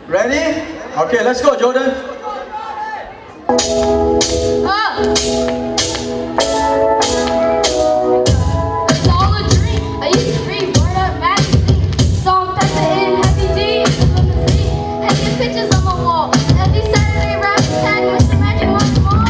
Ready? Okay, let's go, Jordan. It's all a dream. I used to read Word Up magazine. Saw Pepper in Heavy D in the limousine. And these pictures on my wall. Every Saturday rap tag with the magic on the wall.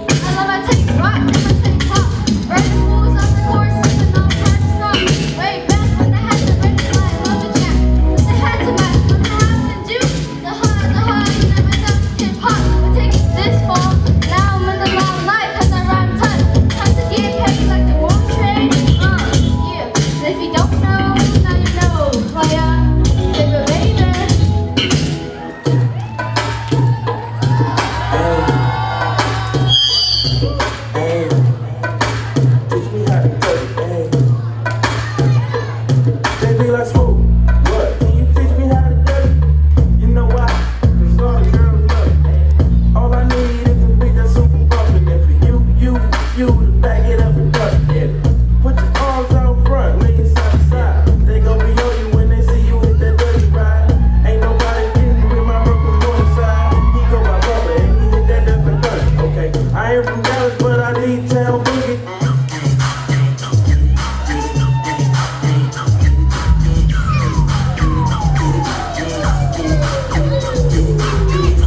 I love my tape rock and my tape pop. Burning fools on the course, sipping on hard stuff. Way back when they had the red flag, love the jack. But they had to match what they have to do. The hard, you never done hip hop. But take it this far. Now I'm in the loud life cause I rhyme tight. Time to get paid like the world trade. Yeah. And if you don't know, now you know. Playa, baby, baby. Teach me how to do it, baby, like smooth. What? Can you teach me how to do it? You know why? 'Cause all the girls love it. All I need is a beat that's super bumpin'. And for you to back it up and duck it. Put your arms out front, lean side to side. They gon' be on you when they see you hit that dirty ride. Ain't nobody getting with my broken boy side. He go by rubber and he hit that different gun. Okay, I ain't from Dallas, but I need town boogie.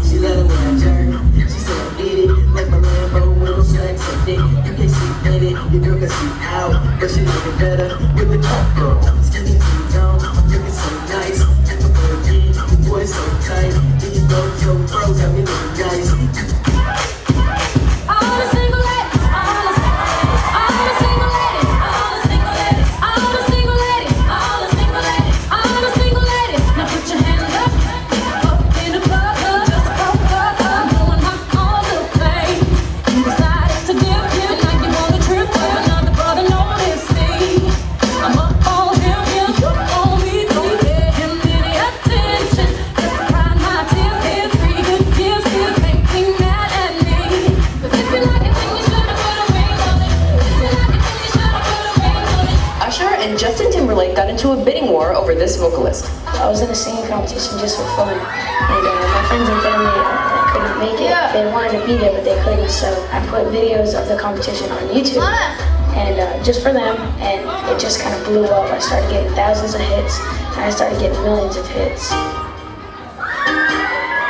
She let it when I jerk. She said I did it like my Lambo with no slacks on dick. You can't see in it, your girl can see out, but she looking better with the top girl. Skinny jeans on, looking so nice. My girl jeans, the boy so tight. These girls so froze, got me looking nice. All the single ladies, all the single ladies, all the single ladies, all the single ladies, all the single ladies, all the single ladies. Now put your hands up, up in the club, just up. I'm doing my own little thing. You decided to dip, like you want a trip with another brother, notice me. I'm up on him, on me, don't pay him any attention. Just cry my tears, tears, 3 good years, ain't be mad at me. 'Cause if you like it, then you should've put a ring on it. If you like it, then you should've put a ring on it. Usher and Justin Timberlake got into a bidding war over this vocalist. I was in a singing competition just for fun, and my friends and family couldn't make it. They wanted to be there, but they couldn't, so I put videos of the competition on YouTube, and just for them, and it just kind of blew up. I started getting thousands of hits, and I started getting millions of hits.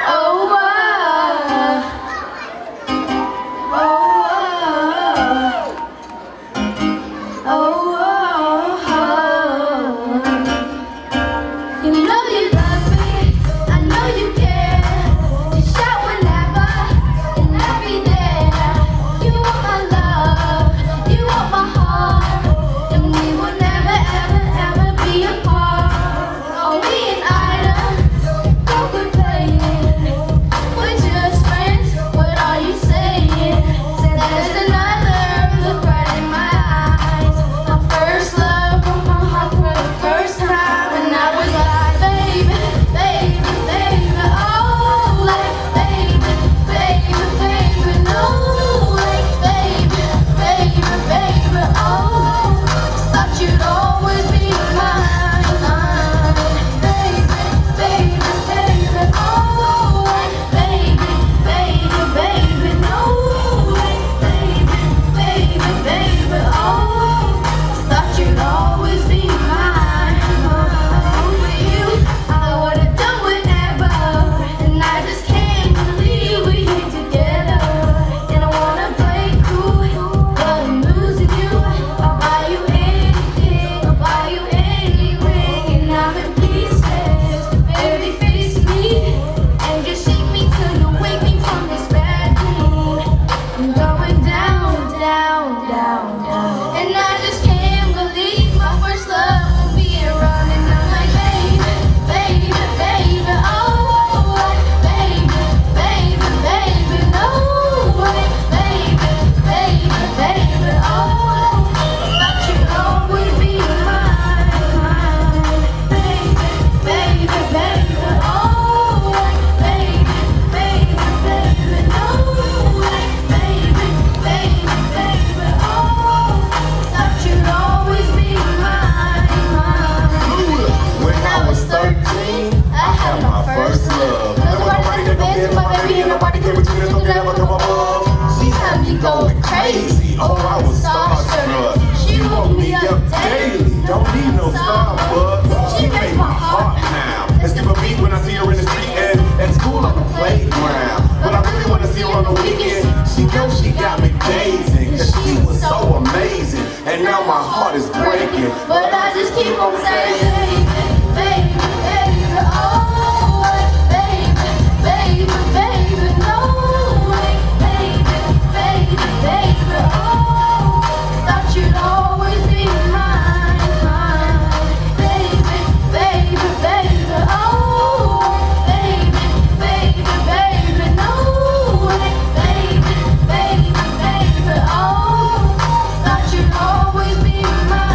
Oh, wow. Oh, you know you love me, I know you care. You shout whenever and I'll be there. You want my love, you want my heart, and we will never, ever, ever be apart. Oh, we an item, my first love. Never nobody that compared to my baby, and nobody came between us, nothing ever come above. She had me going crazy, oh I was starstruck. She woke me up daily, don't need no Starbucks. She made my heart now, and skip a beat when I see her in the street and at school on the playground. But I really wanna see her on the weekend. She knows she got me dazing, cause she was so amazing. And now my heart is breaking, but I just keep on saying, baby, baby, baby, oh, baby, baby, baby, no way, baby, baby, baby, oh, thought you'd always be mine, baby, baby, baby, oh, baby, baby, baby, no way, baby, baby, baby, oh, thought you'd always be mine.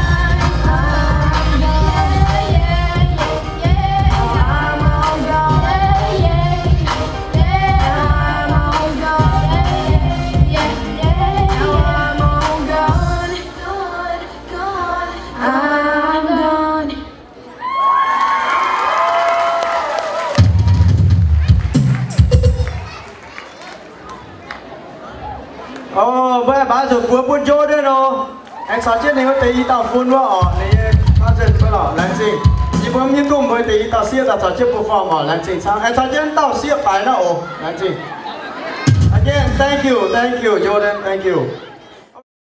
Với bà rồi của buôn vô nữa rồi. Anh sao chết này có tí tao phun vào ở này nó chết với nó làm gì? Chỉ bấm những công với tí tao xia tao chết perform ở làm gì sao? Anh sao chết tao xia phải nó làm gì? Again, thank you, Jordan, thank you.